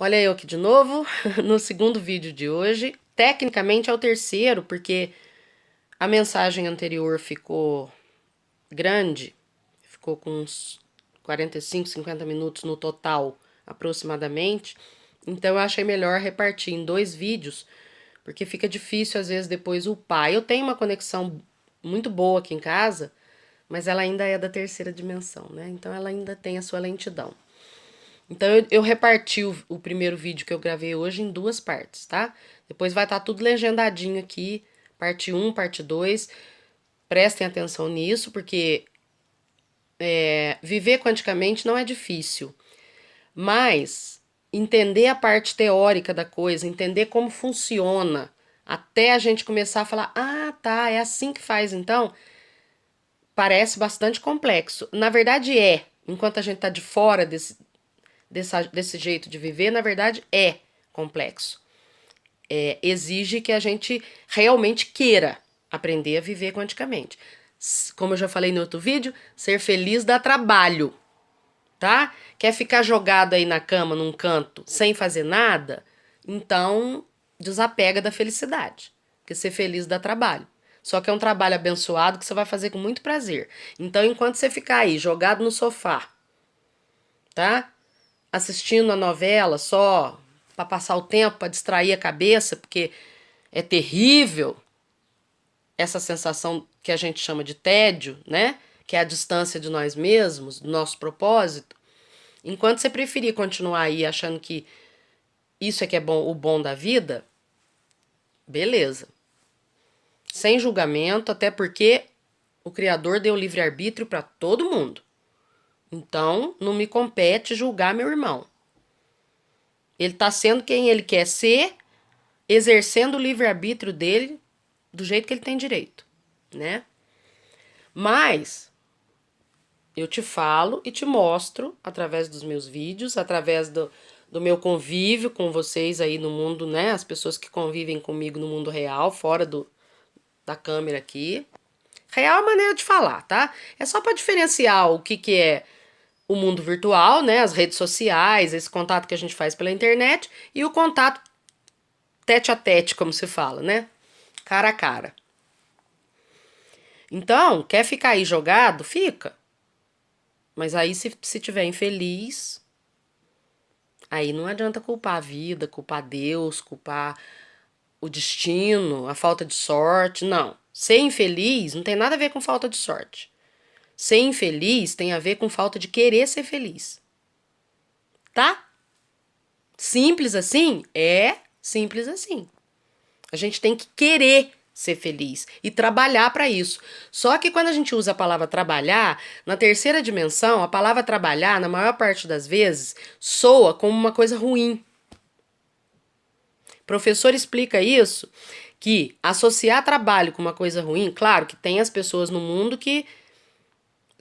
Olha eu aqui de novo, no segundo vídeo de hoje. Tecnicamente é o terceiro, porque a mensagem anterior ficou grande, ficou com uns 45, 50 minutos no total, aproximadamente. Então eu achei melhor repartir em dois vídeos, porque fica difícil às vezes depois upar. Eu tenho uma conexão muito boa aqui em casa, mas ela ainda é da terceira dimensão, né? Então ela ainda tem a sua lentidão. Então eu reparti o primeiro vídeo que eu gravei hoje em duas partes, tá? Depois vai estar tudo legendadinho aqui, parte um, parte 2. Prestem atenção nisso, porque viver quanticamente não é difícil, mas entender a parte teórica da coisa, entender como funciona, até a gente começar a falar, ah, tá, é assim que faz então, parece bastante complexo. Na verdade enquanto a gente tá de fora desse jeito de viver, na verdade é complexo. Exige que a gente realmente queira aprender a viver quanticamente. Como eu já falei no outro vídeo, ser feliz dá trabalho, tá? Quer ficar jogado aí na cama, num canto, sem fazer nada? Então, desapega da felicidade. Porque ser feliz dá trabalho. Só que é um trabalho abençoado que você vai fazer com muito prazer. Então, enquanto você ficar aí, jogado no sofá, tá? Assistindo a novela só para passar o tempo, para distrair a cabeça, porque é terrível essa sensação que a gente chama de tédio, né? Que é a distância de nós mesmos, do nosso propósito. Enquanto você preferir continuar aí achando que isso é que é bom, o bom da vida, beleza. Sem julgamento, até porque o Criador deu livre-arbítrio para todo mundo. Então, não me compete julgar meu irmão. Ele está sendo quem ele quer ser, exercendo o livre-arbítrio dele do jeito que ele tem direito, né? Mas eu te falo e te mostro através dos meus vídeos, através do meu convívio com vocês aí no mundo, né? As pessoas que convivem comigo no mundo real, fora da câmera aqui. Real é a maneira de falar, tá? É só para diferenciar o que é o mundo virtual, né? As redes sociais, esse contato que a gente faz pela internet e o contato tete a tete, como se fala, né? Cara a cara. Então, quer ficar aí jogado? Fica. Mas aí, se tiver infeliz, aí não adianta culpar a vida, culpar Deus, culpar o destino, a falta de sorte. Não. Ser infeliz não tem nada a ver com falta de sorte. Ser infeliz tem a ver com falta de querer ser feliz. Tá? Simples assim? É simples assim. A gente tem que querer ser feliz e trabalhar para isso. Só que quando a gente usa a palavra trabalhar, na terceira dimensão, a palavra trabalhar, na maior parte das vezes, soa como uma coisa ruim. O professor explica isso, que associar trabalho com uma coisa ruim, claro que tem as pessoas no mundo que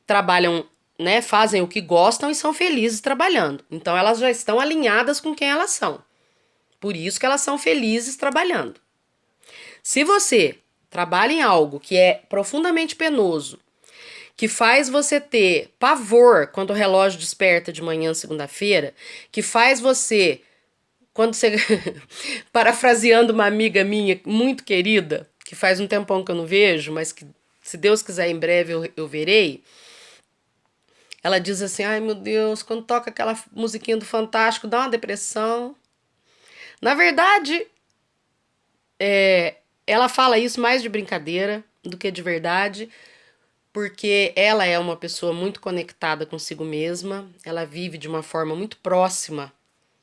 trabalham, né, fazem o que gostam e são felizes trabalhando. Então elas já estão alinhadas com quem elas são. Por isso que elas são felizes trabalhando. Se você trabalha em algo que é profundamente penoso, que faz você ter pavor quando o relógio desperta de manhã segunda-feira, que faz você, quando você, parafraseando uma amiga minha muito querida, que faz um tempão que eu não vejo, mas que se Deus quiser em breve eu verei, ela diz assim, ai meu Deus, quando toca aquela musiquinha do Fantástico dá uma depressão. Na verdade, ela fala isso mais de brincadeira do que de verdade, porque ela é uma pessoa muito conectada consigo mesma, ela vive de uma forma muito próxima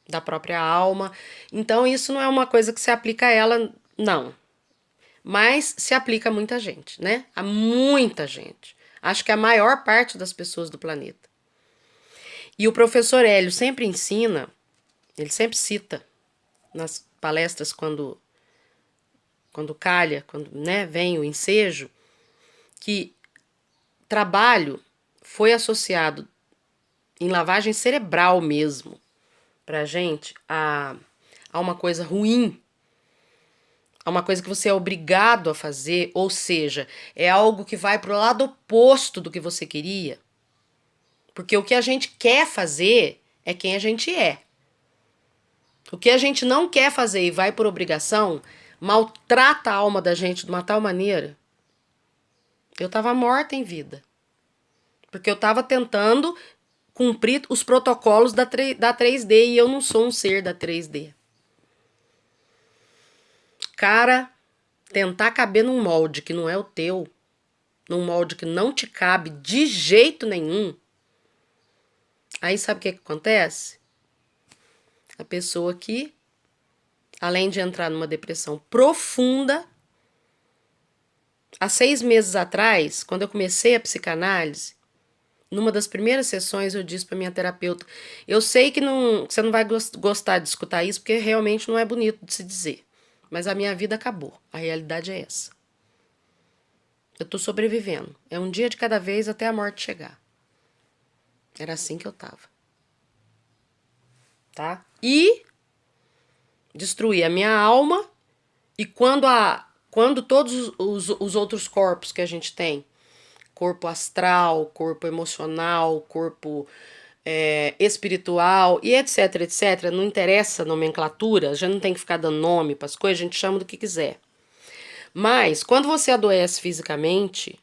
da própria alma, então isso não é uma coisa que se aplica a ela, não. Mas se aplica a muita gente, né? A muita gente. Acho que a maior parte das pessoas do planeta. E o professor Hélio sempre ensina, ele sempre cita nas palestras quando calha, quando, né, vem o ensejo, que trabalho foi associado em lavagem cerebral mesmo pra gente a uma coisa ruim, a uma coisa que você é obrigado a fazer, ou seja, é algo que vai pro lado oposto do que você queria. Porque o que a gente quer fazer é quem a gente é. O que a gente não quer fazer e vai por obrigação, maltrata a alma da gente de uma tal maneira. Eu tava morta em vida. Porque eu tava tentando cumprir os protocolos da 3D e eu não sou um ser da 3D. Cara, tentar caber num molde que não é o teu, num molde que não te cabe de jeito nenhum, aí sabe o que acontece? A pessoa que, além de entrar numa depressão profunda, há 6 meses atrás, quando eu comecei a psicanálise, numa das primeiras sessões eu disse para minha terapeuta, eu sei que você não vai gostar de escutar isso, porque realmente não é bonito de se dizer, mas a minha vida acabou, a realidade é essa. Eu tô sobrevivendo, é um dia de cada vez até a morte chegar. Era assim que eu tava. Tá? E destruí a minha alma, e quando todos os outros corpos que a gente tem, corpo astral, corpo emocional, corpo espiritual e etc, etc, não interessa a nomenclatura, já não tem que ficar dando nome para as coisas, a gente chama do que quiser. Mas quando você adoece fisicamente,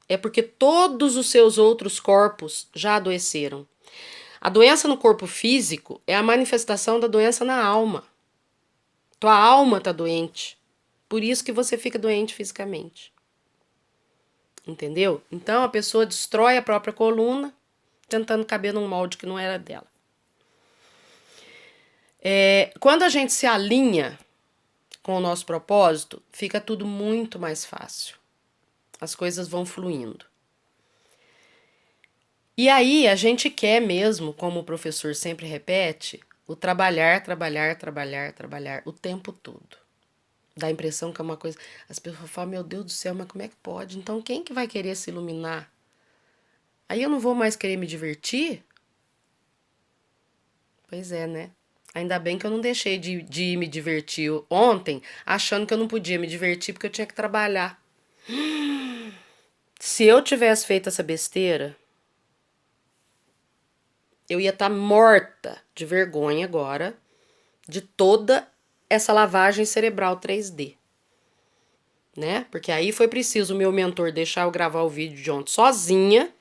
é porque todos os seus outros corpos já adoeceram. A doença no corpo físico é a manifestação da doença na alma. Tua alma tá doente. Por isso que você fica doente fisicamente. Entendeu? Então a pessoa destrói a própria coluna, tentando caber num molde que não era dela. Quando a gente se alinha com o nosso propósito, fica tudo muito mais fácil. As coisas vão fluindo. E aí a gente quer mesmo, como o professor sempre repete, o trabalhar, trabalhar, trabalhar, trabalhar o tempo todo. Dá a impressão que é uma coisa... As pessoas falam, meu Deus do céu, mas como é que pode? Então quem que vai querer se iluminar? Aí eu não vou mais querer me divertir? Pois é, né? Ainda bem que eu não deixei de me divertir ontem, achando que eu não podia me divertir porque eu tinha que trabalhar. Se eu tivesse feito essa besteira, eu ia estar morta de vergonha agora de toda essa lavagem cerebral 3D. Né? Porque aí foi preciso o meu mentor deixar eu gravar o vídeo de ontem sozinha,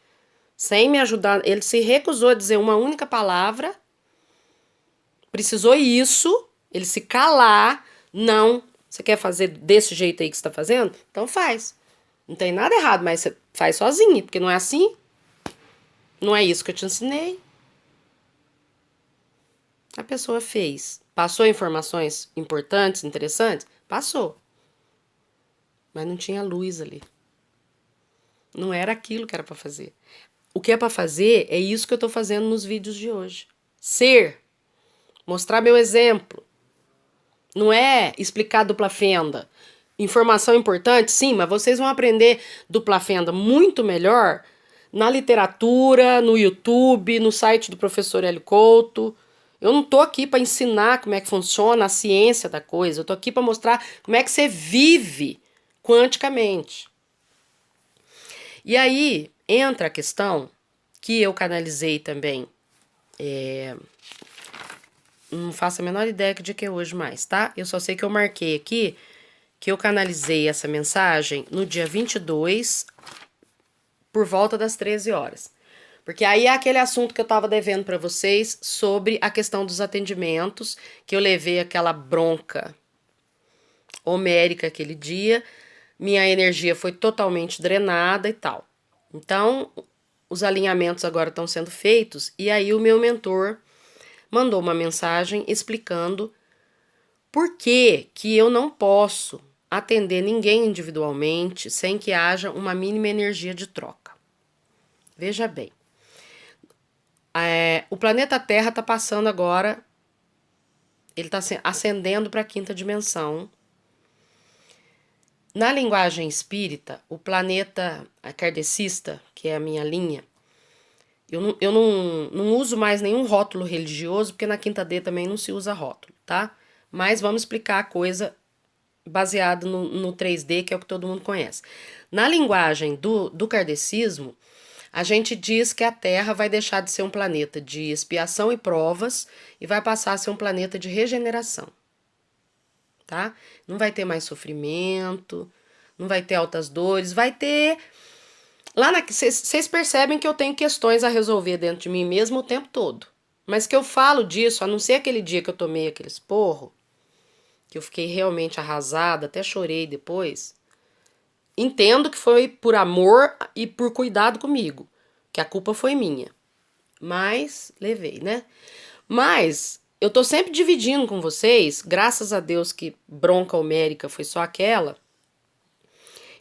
sem me ajudar. Ele se recusou a dizer uma única palavra. Precisou isso, ele se calar. Não, você quer fazer desse jeito aí que você tá fazendo? Então faz. Não tem nada errado, mas você faz sozinha, porque não é assim. Não é isso que eu te ensinei. A pessoa fez. Passou informações importantes, interessantes? Passou. Mas não tinha luz ali. Não era aquilo que era para fazer. O que é para fazer é isso que eu tô fazendo nos vídeos de hoje. Ser. Mostrar meu exemplo. Não é explicar dupla fenda. Informação importante, sim, mas vocês vão aprender dupla fenda muito melhor na literatura, no YouTube, no site do professor Hélio Couto. Eu não tô aqui para ensinar como é que funciona a ciência da coisa. Eu tô aqui para mostrar como é que você vive quanticamente. E aí entra a questão que eu canalizei também. Não faço a menor ideia de que é hoje mais, tá? Eu só sei que eu marquei aqui que eu canalizei essa mensagem no dia 22, por volta das 13 horas. Porque aí é aquele assunto que eu tava devendo para vocês sobre a questão dos atendimentos, que eu levei aquela bronca homérica aquele dia, minha energia foi totalmente drenada e tal. Então, os alinhamentos agora estão sendo feitos, e aí o meu mentor mandou uma mensagem explicando por que eu não posso atender ninguém individualmente sem que haja uma mínima energia de troca. Veja bem, o planeta Terra está passando agora, ele está ascendendo para a 5ª dimensão. Na linguagem espírita, o planeta kardecista, que é a minha linha, eu não uso mais nenhum rótulo religioso, porque na 5ª D também não se usa rótulo, tá? Mas vamos explicar a coisa baseada no 3D, que é o que todo mundo conhece. Na linguagem do kardecismo, a gente diz que a Terra vai deixar de ser um planeta de expiação e provas e vai passar a ser um planeta de regeneração, tá? Não vai ter mais sofrimento, não vai ter altas dores, vai ter... Vocês percebem que eu tenho questões a resolver dentro de mim mesmo o tempo todo. Mas que eu falo disso, a não ser aquele dia que eu tomei aquele esporro, que eu fiquei realmente arrasada, até chorei depois. Entendo que foi por amor e por cuidado comigo, que a culpa foi minha. Mas levei, né? Mas eu tô sempre dividindo com vocês, graças a Deus que bronca homérica foi só aquela.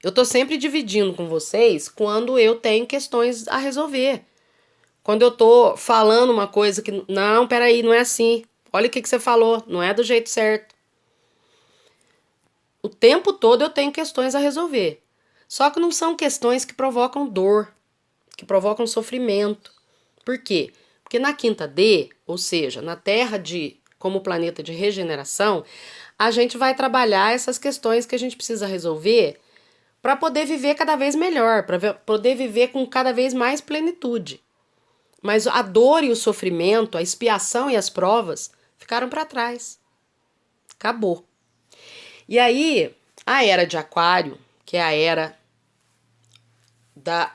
Eu tô sempre dividindo com vocês quando eu tenho questões a resolver. Quando eu tô falando uma coisa que, não, peraí, não é assim. Olha o que você falou, não é do jeito certo. O tempo todo eu tenho questões a resolver. Só que não são questões que provocam dor, que provocam sofrimento. Por quê? Porque na quinta D, ou seja, na Terra como planeta de regeneração, a gente vai trabalhar essas questões que a gente precisa resolver para poder viver cada vez melhor, para poder viver com cada vez mais plenitude. Mas a dor e o sofrimento, a expiação e as provas ficaram para trás. Acabou. E aí, a era de Aquário, que é a era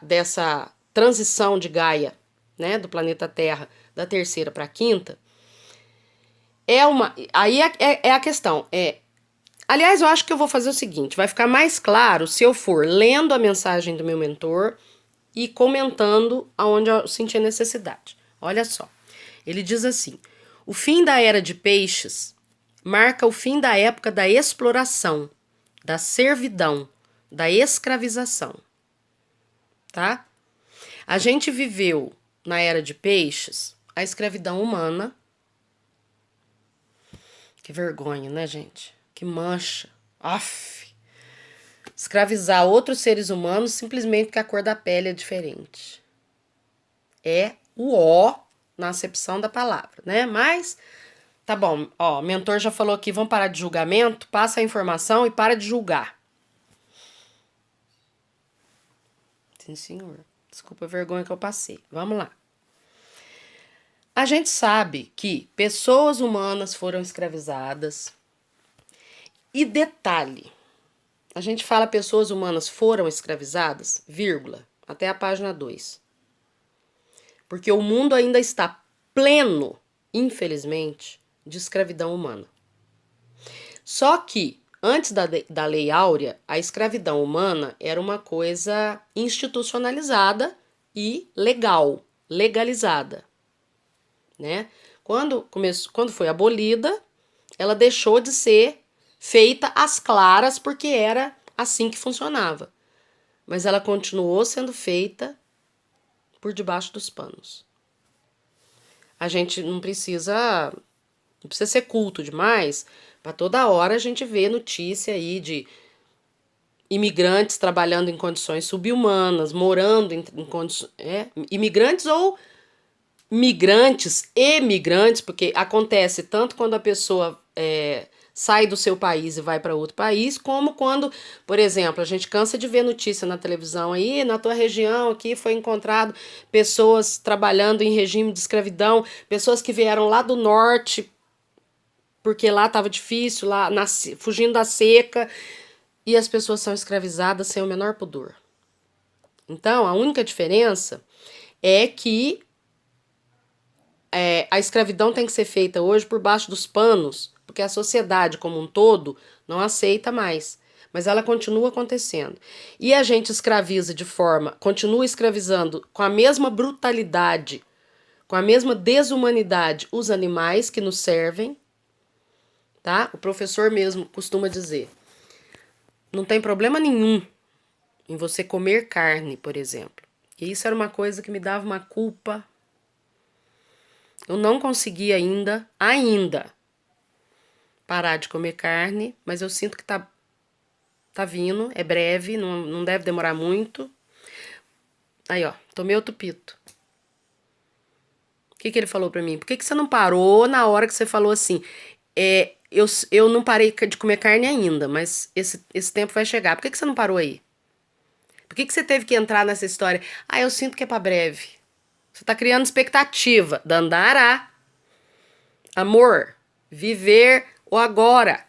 dessa transição de Gaia, né, do planeta Terra, da terceira para a quinta, aí é a questão. Aliás, eu acho que eu vou fazer o seguinte, vai ficar mais claro se eu for lendo a mensagem do meu mentor e comentando aonde eu senti a necessidade. Olha só, ele diz assim, o fim da era de peixes marca o fim da época da exploração, da servidão, da escravização, tá? A gente viveu na era de peixes a escravidão humana. Que vergonha, né, gente? Que mancha. Aff. Escravizar outros seres humanos simplesmente porque a cor da pele é diferente. É o ó na acepção da palavra, né? Mas, tá bom, ó, o mentor já falou aqui, vamos parar de julgamento, passa a informação e para de julgar. Sim, senhor. Desculpa a vergonha que eu passei. Vamos lá. A gente sabe que pessoas humanas foram escravizadas. E detalhe, a gente fala pessoas humanas foram escravizadas, vírgula, até a página 2. Porque o mundo ainda está pleno, infelizmente, de escravidão humana. Só que, antes da Lei Áurea, a escravidão humana era uma coisa institucionalizada e legal, legalizada. Né? Quando foi abolida, ela deixou de ser feita às claras porque era assim que funcionava. Mas ela continuou sendo feita por debaixo dos panos. A gente não precisa ser culto demais para toda hora a gente ver notícia aí de imigrantes trabalhando em condições subhumanas, morando em condições... imigrantes ou migrantes e migrantes, porque acontece tanto quando a pessoa sai do seu país e vai para outro país, como quando, por exemplo, a gente cansa de ver notícia na televisão aí, na tua região aqui foi encontrado pessoas trabalhando em regime de escravidão, pessoas que vieram lá do norte, porque lá estava difícil, fugindo da seca, e as pessoas são escravizadas sem o menor pudor. Então, a única diferença é que a escravidão tem que ser feita hoje por baixo dos panos, porque a sociedade como um todo não aceita mais. Mas ela continua acontecendo. E a gente escraviza continua escravizando com a mesma brutalidade, com a mesma desumanidade os animais que nos servem, tá? O professor mesmo costuma dizer, não tem problema nenhum em você comer carne, por exemplo. E isso era uma coisa que me dava uma culpa. Eu não consegui ainda, parar de comer carne, mas eu sinto que tá vindo, é breve, não deve demorar muito. Aí, ó, tomei outro pito. O que ele falou pra mim? Por que você não parou na hora que você falou assim? Eu não parei de comer carne ainda, mas esse tempo vai chegar. Por que você não parou aí? Por que você teve que entrar nessa história? Ah, eu sinto que é pra breve. Você tá criando expectativa. Dandara. Amor. Viver o agora.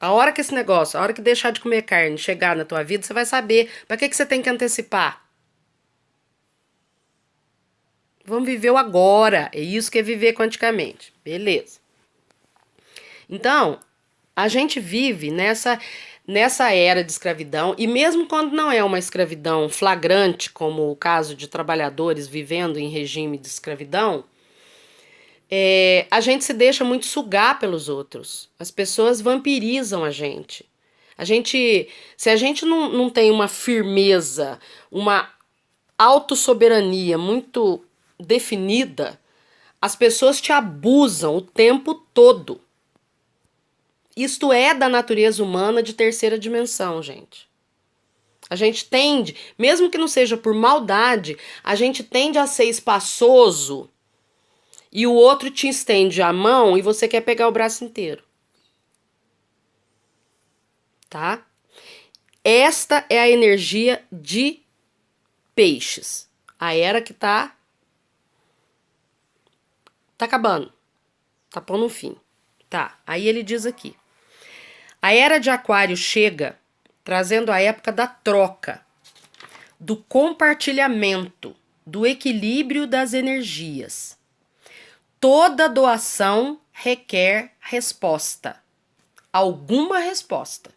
A hora que esse negócio, a hora que deixar de comer carne chegar na tua vida, você vai saber pra que você tem que antecipar. Vamos viver o agora. É isso que é viver quanticamente. Beleza. Então, a gente vive nessa era de escravidão, e mesmo quando não é uma escravidão flagrante, como o caso de trabalhadores vivendo em regime de escravidão, a gente se deixa muito sugar pelos outros. As pessoas vampirizam a gente. Se a gente não tem uma firmeza, uma autossoberania muito definida, as pessoas te abusam o tempo todo. Isto é da natureza humana de terceira dimensão, gente. A gente tende, mesmo que não seja por maldade, a gente tende a ser espaçoso e o outro te estende a mão e você quer pegar o braço inteiro. Tá? Esta é a energia de peixes. A era que tá acabando. Tá pondo um fim. Tá, aí ele diz aqui. A era de Aquário chega trazendo a época da troca, do compartilhamento, do equilíbrio das energias. Toda doação requer resposta. Alguma resposta.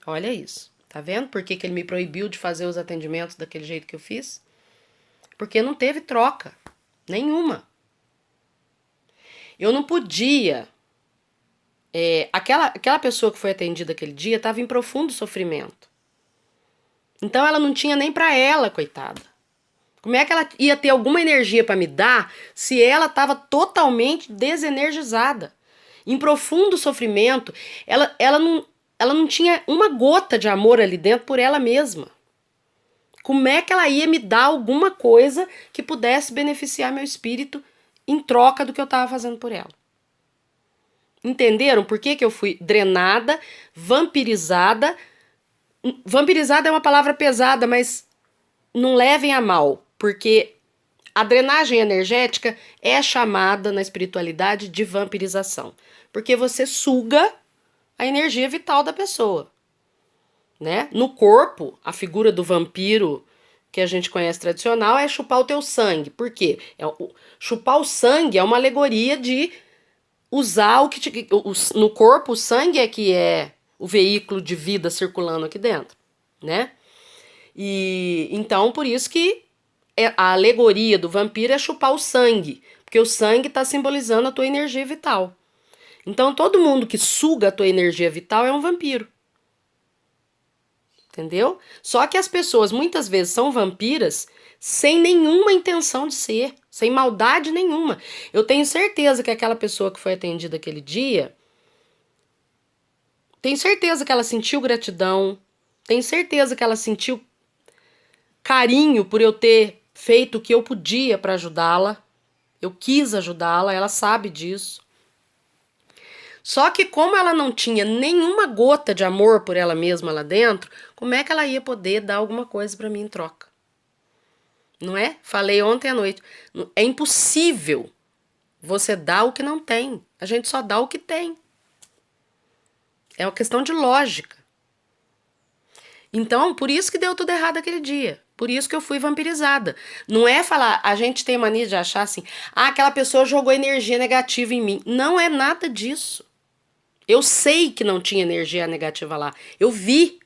Olha isso. Tá vendo por que ele me proibiu de fazer os atendimentos daquele jeito que eu fiz? Porque não teve troca nenhuma. Eu não podia. Aquela pessoa que foi atendida aquele dia estava em profundo sofrimento. Então ela não tinha nem para ela, coitada. Como é que ela ia ter alguma energia para me dar se ela estava totalmente desenergizada? Em profundo sofrimento, ela não tinha uma gota de amor ali dentro por ela mesma. Como é que ela ia me dar alguma coisa que pudesse beneficiar meu espírito em troca do que eu estava fazendo por ela? Entenderam por que eu fui drenada, vampirizada? Vampirizada é uma palavra pesada, mas não levem a mal, porque a drenagem energética é chamada na espiritualidade de vampirização, porque você suga a energia vital da pessoa, né? No corpo, a figura do vampiro que a gente conhece tradicional é chupar o teu sangue. Por quê? Chupar o sangue é uma alegoria de usar o que no corpo o sangue é que é o veículo de vida circulando aqui dentro, né? E então por isso que a alegoria do vampiro é chupar o sangue, porque o sangue está simbolizando a tua energia vital. Então todo mundo que suga a tua energia vital é um vampiro. Entendeu? Só que as pessoas muitas vezes são vampiras sem nenhuma intenção de ser, sem maldade nenhuma. Eu tenho certeza que aquela pessoa que foi atendida aquele dia, tenho certeza que ela sentiu gratidão, tenho certeza que ela sentiu carinho por eu ter feito o que eu podia para ajudá-la. Eu quis ajudá-la, ela sabe disso. Só que como ela não tinha nenhuma gota de amor por ela mesma lá dentro, como é que ela ia poder dar alguma coisa para mim em troca? Não é? Falei ontem à noite. É impossível você dar o que não tem. A gente só dá o que tem. É uma questão de lógica. Então, por isso que deu tudo errado aquele dia. Por isso que eu fui vampirizada. Não é falar, a gente tem mania de achar assim, aquela pessoa jogou energia negativa em mim. Não é nada disso. Eu sei que não tinha energia negativa lá. Eu vi.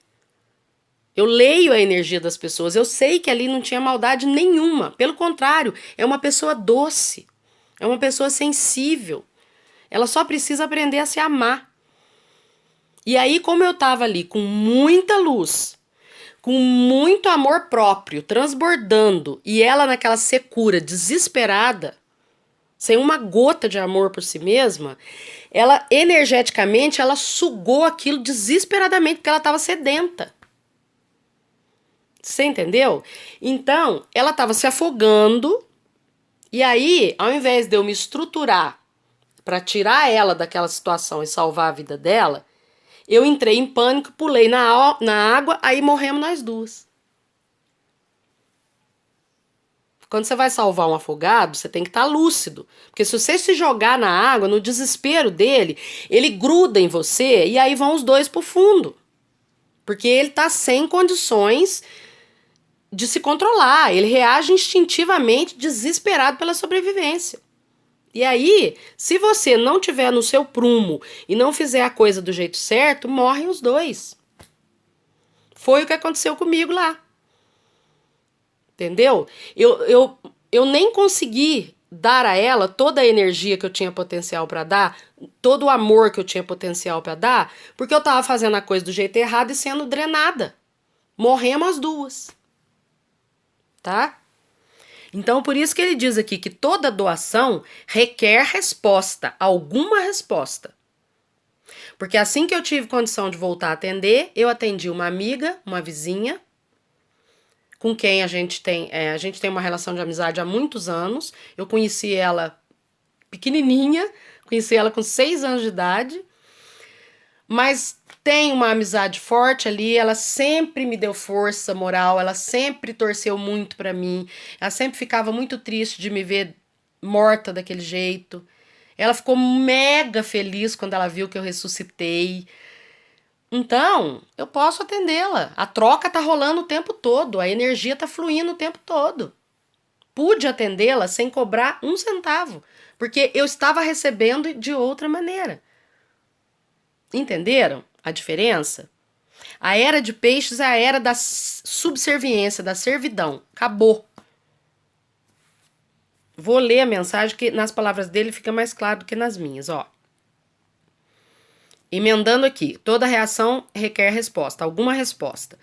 Eu leio a energia das pessoas. Eu sei que ali não tinha maldade nenhuma. Pelo contrário, é uma pessoa doce. É uma pessoa sensível. Ela só precisa aprender a se amar. E aí, como eu tava ali com muita luz, com muito amor próprio, transbordando, e ela naquela secura, desesperada, sem uma gota de amor por si mesma, ela energeticamente, ela sugou aquilo desesperadamente, porque ela estava sedenta. Você entendeu? Então, ela estava se afogando, e aí, ao invés de eu me estruturar para tirar ela daquela situação e salvar a vida dela, Eu entrei em pânico, pulei na água, aí morremos nós duas. Quando você vai salvar um afogado, você tem que estar lúcido. Porque se você se jogar na água, no desespero dele, ele gruda em você e aí vão os dois pro fundo. Porque ele tá sem condições de se controlar. Ele reage instintivamente, desesperado pela sobrevivência. E aí, se você não tiver no seu prumo e não fizer a coisa do jeito certo, morrem os dois. Foi o que aconteceu comigo lá. Entendeu? Eu nem consegui dar a ela toda a energia que eu tinha potencial para dar, todo o amor que eu tinha potencial para dar, porque eu tava fazendo a coisa do jeito errado e sendo drenada. Morremos as duas. Tá? Então, por isso que ele diz aqui que toda doação requer resposta, alguma resposta. Porque assim que eu tive condição de voltar a atender, eu atendi uma amiga, uma vizinha, com quem a gente tem uma relação de amizade há muitos anos. Eu conheci ela pequenininha, conheci ela com 6 anos de idade, mas tem uma amizade forte ali, ela sempre me deu força moral, ela sempre torceu muito pra mim, ela sempre ficava muito triste de me ver morta daquele jeito. Ela ficou mega feliz quando ela viu que eu ressuscitei. Então, eu posso atendê-la. A troca tá rolando o tempo todo, a energia tá fluindo o tempo todo. Pude atendê-la sem cobrar um centavo, porque eu estava recebendo de outra maneira. Entenderam a diferença? A era de peixes é a era da subserviência, da servidão. Acabou. Vou ler a mensagem que nas palavras dele fica mais claro do que nas minhas, ó. Emendando aqui, toda reação requer resposta, alguma resposta.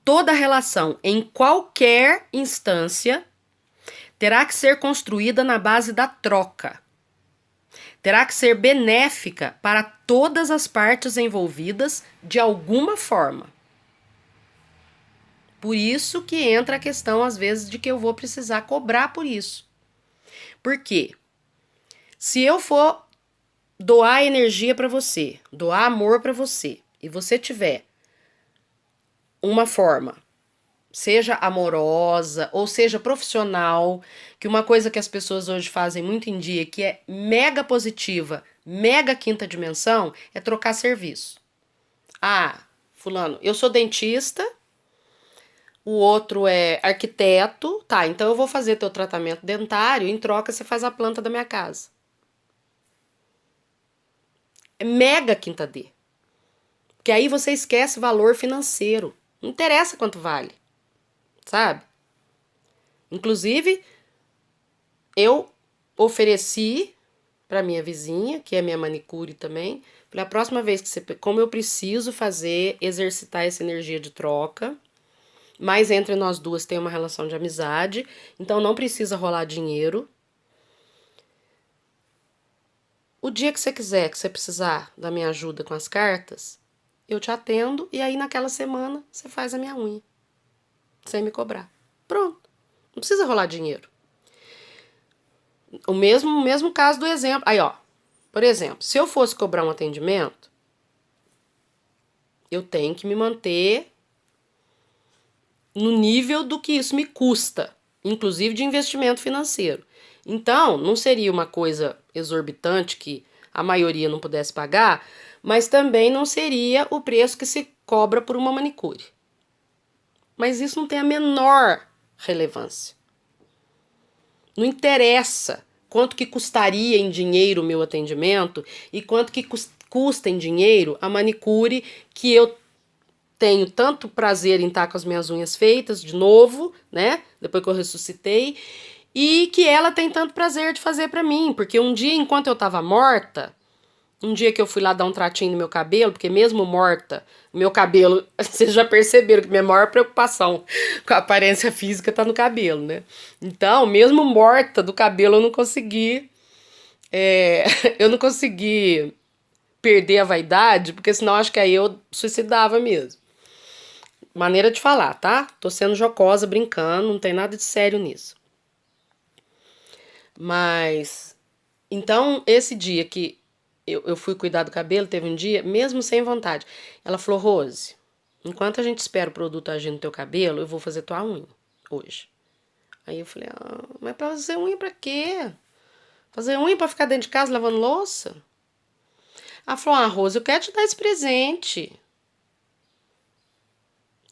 Toda relação em qualquer instância terá que ser construída na base da troca. Terá que ser benéfica para todas as partes envolvidas de alguma forma. Por isso que entra a questão, às vezes, de que eu vou precisar cobrar por isso. Por quê? Se eu for doar energia para você, doar amor para você, e você tiver uma forma, seja amorosa ou seja profissional, que uma coisa que as pessoas hoje fazem muito em dia, que é mega positiva, mega quinta dimensão, é trocar serviço. Ah, fulano, eu sou dentista, o outro é arquiteto, tá, então eu vou fazer teu tratamento dentário, em troca você faz a planta da minha casa. É mega quinta D. Porque aí você esquece valor financeiro. Não interessa quanto vale. Sabe? Inclusive, eu ofereci para minha vizinha, que é minha manicure também, falei, a próxima vez que você... Como eu preciso fazer, exercitar essa energia de troca, mas entre nós duas tem uma relação de amizade, então não precisa rolar dinheiro. O dia que você quiser, que você precisar da minha ajuda com as cartas, eu te atendo e aí naquela semana você faz a minha unha, sem me cobrar. Pronto. Não precisa rolar dinheiro. O mesmo caso do exemplo. Aí, ó. Por exemplo, se eu fosse cobrar um atendimento, eu tenho que me manter no nível do que isso me custa, inclusive de investimento financeiro. Então, não seria uma coisa exorbitante que a maioria não pudesse pagar, mas também não seria o preço que se cobra por uma manicure. Mas isso não tem a menor relevância. Não interessa quanto que custaria em dinheiro o meu atendimento e quanto que custa em dinheiro a manicure que eu tenho tanto prazer em estar com as minhas unhas feitas de novo, né? Depois que eu ressuscitei. E que ela tem tanto prazer de fazer pra mim. Porque um dia, enquanto eu tava morta, um dia que eu fui lá dar um tratinho no meu cabelo, porque mesmo morta, o meu cabelo, vocês já perceberam que minha maior preocupação com a aparência física tá no cabelo, né? Então, mesmo morta do cabelo, eu não consegui... eu não consegui perder a vaidade, porque senão acho que aí eu suicidava mesmo. Maneira de falar, tá? Tô sendo jocosa, brincando, não tem nada de sério nisso. Mas, então, esse dia que eu fui cuidar do cabelo, teve um dia, mesmo sem vontade. Ela falou, Rose, enquanto a gente espera o produto agir no teu cabelo, eu vou fazer tua unha hoje. Aí eu falei, mas pra fazer unha pra quê? Fazer unha pra ficar dentro de casa lavando louça? Ela falou, Rose, eu quero te dar esse presente.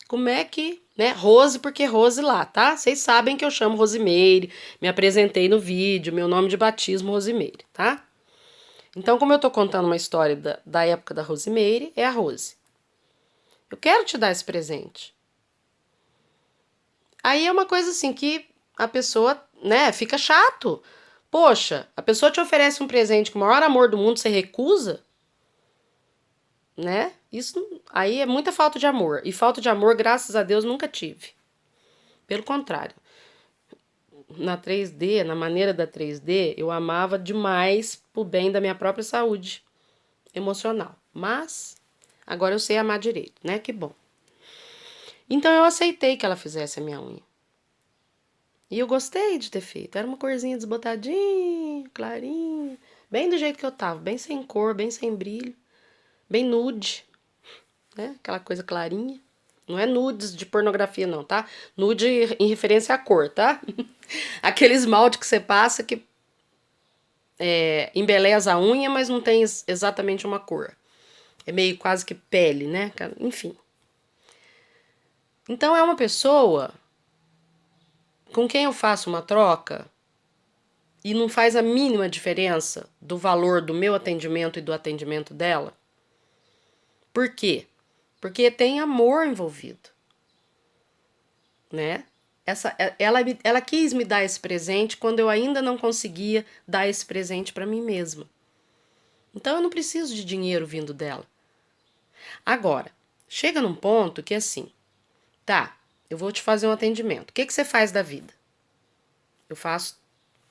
Como é que, né? Rose, porque Rose lá, tá? Vocês sabem que eu chamo Rosimeire, me apresentei no vídeo, meu nome de batismo Rosimeire, tá? Então, como eu tô contando uma história da época da Rosimeire, é a Rose. Eu quero te dar esse presente. Aí é uma coisa assim que a pessoa, né, fica chato. Poxa, a pessoa te oferece um presente com o maior amor do mundo, você recusa? Né? Isso aí é muita falta de amor. E falta de amor, graças a Deus, nunca tive. Pelo contrário. Na 3D, na maneira da 3D, eu amava demais pro bem da minha própria saúde emocional. Mas agora eu sei amar direito, né? Que bom. Então eu aceitei que ela fizesse a minha unha. E eu gostei de ter feito. Era uma corzinha desbotadinha, clarinha, bem do jeito que eu tava, bem sem cor, bem sem brilho, bem nude, né? Aquela coisa clarinha. Não é nudes de pornografia não, tá? Nude em referência à cor, tá? Aquele esmalte que você passa que embeleza a unha, mas não tem exatamente uma cor. É meio quase que pele, né? Enfim. Então é uma pessoa com quem eu faço uma troca e não faz a mínima diferença do valor do meu atendimento e do atendimento dela. Por quê? Porque tem amor envolvido, né? Ela quis me dar esse presente quando eu ainda não conseguia dar esse presente para mim mesma. Então eu não preciso de dinheiro vindo dela. Agora, chega num ponto que assim, tá, eu vou te fazer um atendimento. O que você faz da vida? Eu faço,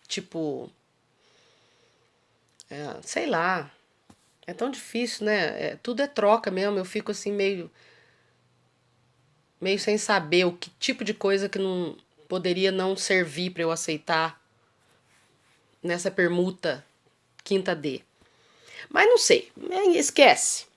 tipo, sei lá, é tão difícil, né? Tudo é troca mesmo, eu fico assim meio sem saber o que tipo de coisa que não poderia não servir para eu aceitar nessa permuta quinta D. Mas não sei, esquece.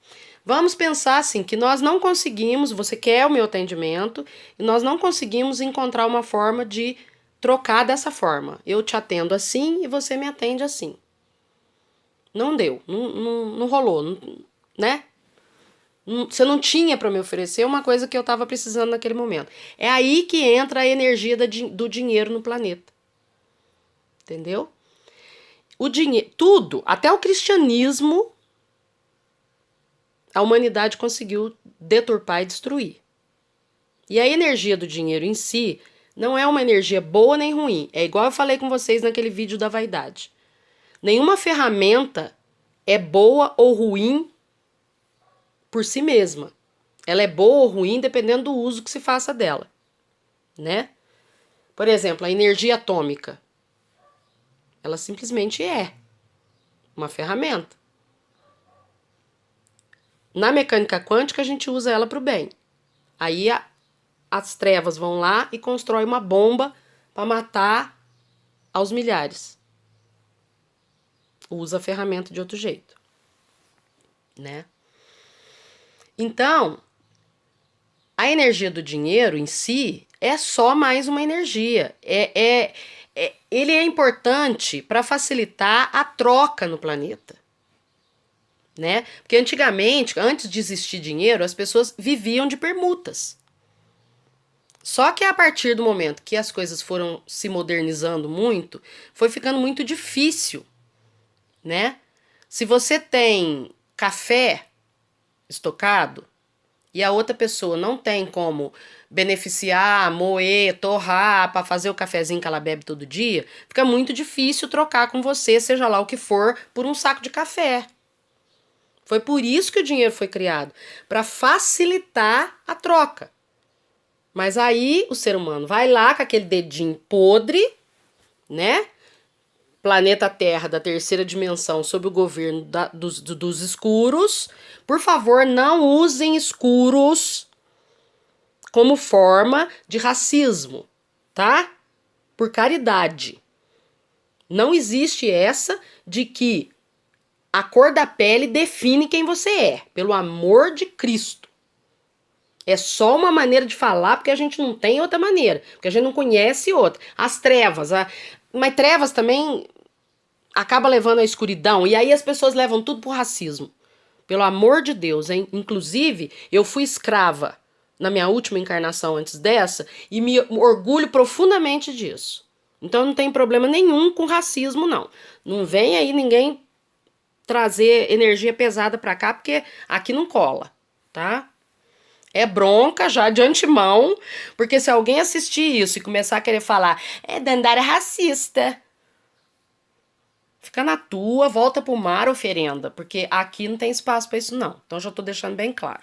Vamos pensar assim, que nós não conseguimos, você quer o meu atendimento, e nós não conseguimos encontrar uma forma de trocar dessa forma. Eu te atendo assim e você me atende assim. Não deu, não rolou, né? Você não tinha para me oferecer uma coisa que eu estava precisando naquele momento. É aí que entra a energia do dinheiro no planeta. Entendeu? O dinheiro, tudo, até o cristianismo, a humanidade conseguiu deturpar e destruir. E a energia do dinheiro em si não é uma energia boa nem ruim. É igual eu falei com vocês naquele vídeo da vaidade. Nenhuma ferramenta é boa ou ruim por si mesma. Ela é boa ou ruim dependendo do uso que se faça dela, né? Por exemplo, a energia atômica. Ela simplesmente é uma ferramenta. Na mecânica quântica, a gente usa ela para o bem. Aí as trevas vão lá e constroem uma bomba para matar aos milhares. Usa a ferramenta de outro jeito, né? Então, a energia do dinheiro em si é só mais uma energia. Ele é importante para facilitar a troca no planeta, né? Porque antigamente, antes de existir dinheiro, as pessoas viviam de permutas. Só que a partir do momento que as coisas foram se modernizando muito, foi ficando muito difícil, né? Se você tem café estocado e a outra pessoa não tem como beneficiar, moer, torrar para fazer o cafezinho que ela bebe todo dia, fica muito difícil trocar com você, seja lá o que for, por um saco de café. Foi por isso que o dinheiro foi criado, para facilitar a troca. Mas aí o ser humano vai lá com aquele dedinho podre, né? Planeta Terra da terceira dimensão sob o governo dos escuros. Por favor, não usem escuros como forma de racismo, tá? Por caridade. Não existe essa de que A cor da pele define quem você é, pelo amor de Cristo. É só uma maneira de falar, porque a gente não tem outra maneira, porque a gente não conhece outra. As trevas, mas trevas também acaba levando à escuridão, e aí as pessoas levam tudo pro racismo. Pelo amor de Deus, hein? Inclusive, eu fui escrava na minha última encarnação antes dessa, e me orgulho profundamente disso. Então não tem problema nenhum com racismo, não. Não vem aí ninguém trazer energia pesada pra cá, porque aqui não cola, tá? É bronca já de antemão, porque se alguém assistir isso e começar a querer falar, Dandara é racista, fica na tua, volta pro mar, oferenda, porque aqui não tem espaço pra isso não. Então já tô deixando bem claro.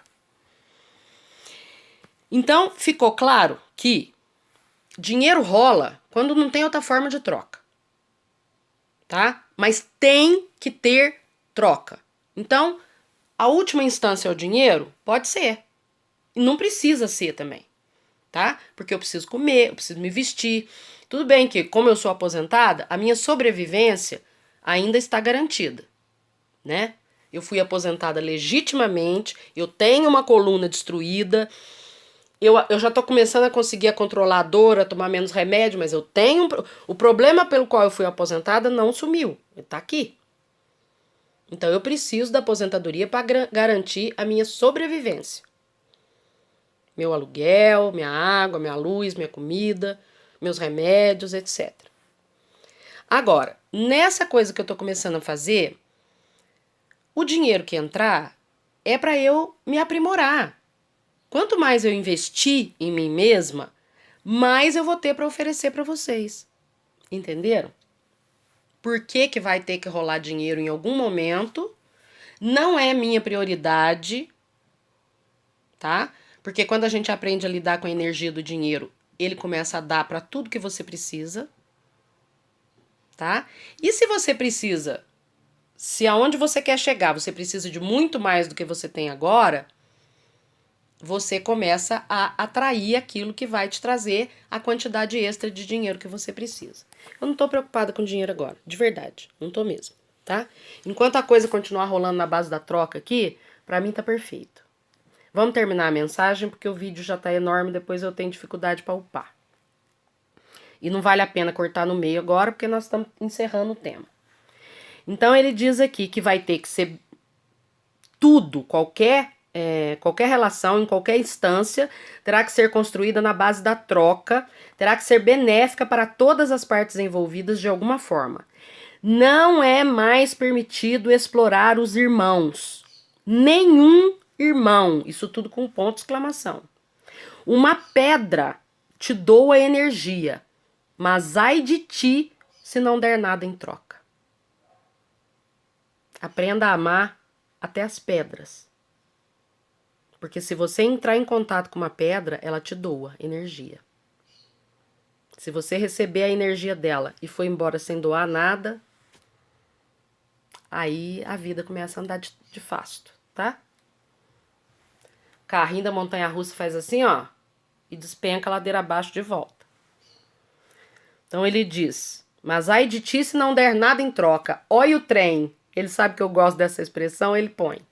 Então ficou claro que dinheiro rola quando não tem outra forma de troca, tá? Mas tem que ter troca. Então, a última instância é o dinheiro? Pode ser. E não precisa ser também, tá? Porque eu preciso comer, eu preciso me vestir. Tudo bem que, como eu sou aposentada, a minha sobrevivência ainda está garantida, né? Eu fui aposentada legitimamente, eu tenho uma coluna destruída, eu já tô começando a conseguir controlar a dor, a tomar menos remédio, mas eu tenho... O problema pelo qual eu fui aposentada não sumiu, ele tá aqui. Então eu preciso da aposentadoria para garantir a minha sobrevivência. Meu aluguel, minha água, minha luz, minha comida, meus remédios, etc. Agora, nessa coisa que eu tô começando a fazer, o dinheiro que entrar é para eu me aprimorar. Quanto mais eu investir em mim mesma, mais eu vou ter para oferecer para vocês. Entenderam? Por que que vai ter que rolar dinheiro em algum momento? Não é minha prioridade, tá? Porque quando a gente aprende a lidar com a energia do dinheiro, ele começa a dar para tudo que você precisa, tá? E se você precisa, se aonde você quer chegar, você precisa de muito mais do que você tem agora, você começa a atrair aquilo que vai te trazer a quantidade extra de dinheiro que você precisa. Eu não tô preocupada com dinheiro agora, de verdade, não tô mesmo, tá? Enquanto a coisa continuar rolando na base da troca aqui, pra mim tá perfeito. Vamos terminar a mensagem, porque o vídeo já tá enorme, depois eu tenho dificuldade pra upar. E não vale a pena cortar no meio agora, porque nós estamos encerrando o tema. Então ele diz aqui que vai ter que ser tudo, qualquer relação, em qualquer instância, terá que ser construída na base da troca, terá que ser benéfica para todas as partes envolvidas de alguma forma. Não é mais permitido explorar os irmãos. Nenhum irmão. Isso tudo com ponto de exclamação. Uma pedra te doa energia, mas ai de ti se não der nada em troca. Aprenda a amar até as pedras. Porque se você entrar em contato com uma pedra, ela te doa energia. Se você receber a energia dela e for embora sem doar nada, aí a vida começa a andar de fasto, tá? Carrinho da montanha-russa faz assim, ó, e despenca a ladeira abaixo de volta. Então ele diz, mas ai de ti se não der nada em troca. Olha o trem. Ele sabe que eu gosto dessa expressão, ele põe.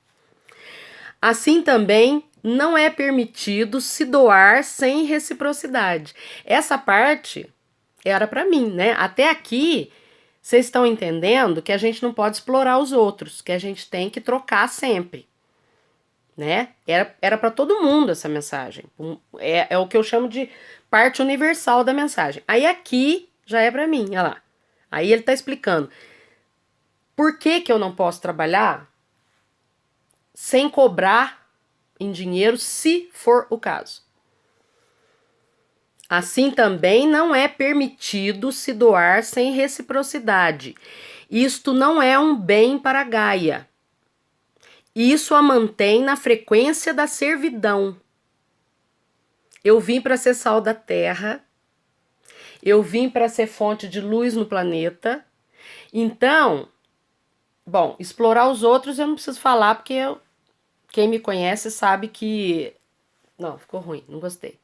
Assim também não é permitido se doar sem reciprocidade. Essa parte era para mim, né? Até aqui, vocês estão entendendo que a gente não pode explorar os outros, que a gente tem que trocar sempre, né? Era para todo mundo essa mensagem. É o que eu chamo de parte universal da mensagem. Aí aqui já é para mim, olha lá. Aí ele tá explicando por que que eu não posso trabalhar sem cobrar em dinheiro, se for o caso. Assim também não é permitido se doar sem reciprocidade. Isto não é um bem para Gaia. Isso a mantém na frequência da servidão. Eu vim para ser sal da terra. Eu vim para ser fonte de luz no planeta. Então, bom, explorar os outros eu não preciso falar, porque quem me conhece sabe que... Não, ficou ruim, não gostei.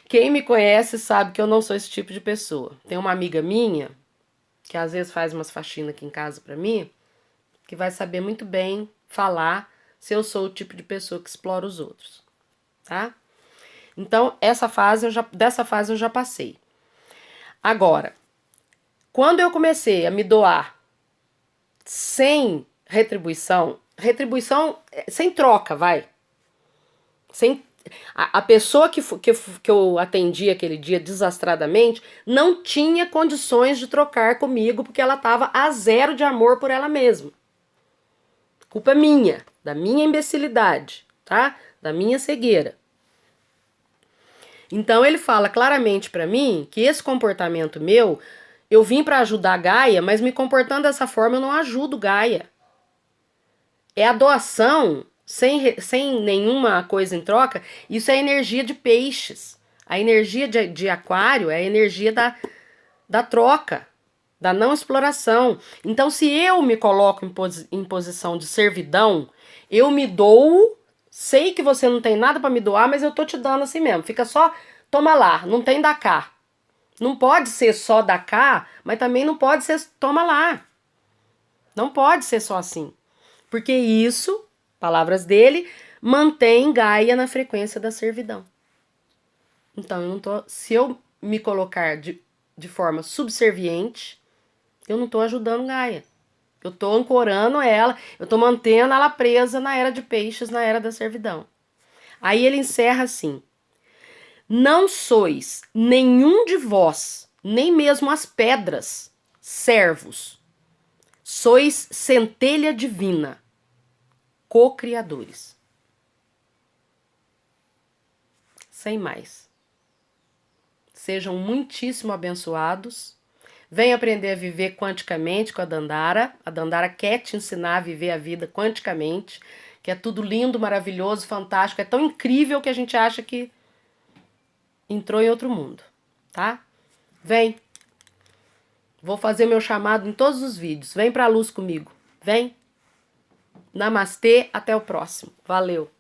Quem me conhece sabe que eu não sou esse tipo de pessoa. Tem uma amiga minha, que às vezes faz umas faxinas aqui em casa pra mim, que vai saber muito bem falar se eu sou o tipo de pessoa que explora os outros, tá? Então, dessa fase eu já passei. Agora, quando eu comecei a me doar sem retribuição, sem troca, vai. Sem, a pessoa que eu atendi aquele dia desastradamente não tinha condições de trocar comigo porque ela estava a zero de amor por ela mesma. Culpa minha, da minha imbecilidade, tá? Da minha cegueira. Então ele fala claramente pra mim que esse comportamento meu, eu vim pra ajudar a Gaia, mas me comportando dessa forma eu não ajudo Gaia. É a doação sem nenhuma coisa em troca. Isso é energia de peixes. A energia de aquário é a energia da troca, da não exploração. Então, se eu me coloco em posição de servidão, eu me dou, sei que você não tem nada para me doar, mas eu tô te dando assim mesmo. Fica só, toma lá, não tem da cá. Não pode ser só da cá, mas também não pode ser toma lá. Não pode ser só assim. Porque isso, palavras dele, mantém Gaia na frequência da servidão. Então, eu não tô, se eu me colocar de forma subserviente, eu não tô ajudando Gaia. Eu tô ancorando ela, eu tô mantendo ela presa na era de peixes, na era da servidão. Aí ele encerra assim: não sois nenhum de vós, nem mesmo as pedras, servos. Sois centelha divina, co-criadores. Sem mais. Sejam muitíssimo abençoados. Vem aprender a viver quanticamente com a Dandara. A Dandara quer te ensinar a viver a vida quanticamente, que é tudo lindo, maravilhoso, fantástico. É tão incrível que a gente acha que entrou em outro mundo, tá? Vem. Vou fazer meu chamado em todos os vídeos. Vem pra luz comigo. Vem. Namastê, até o próximo. Valeu.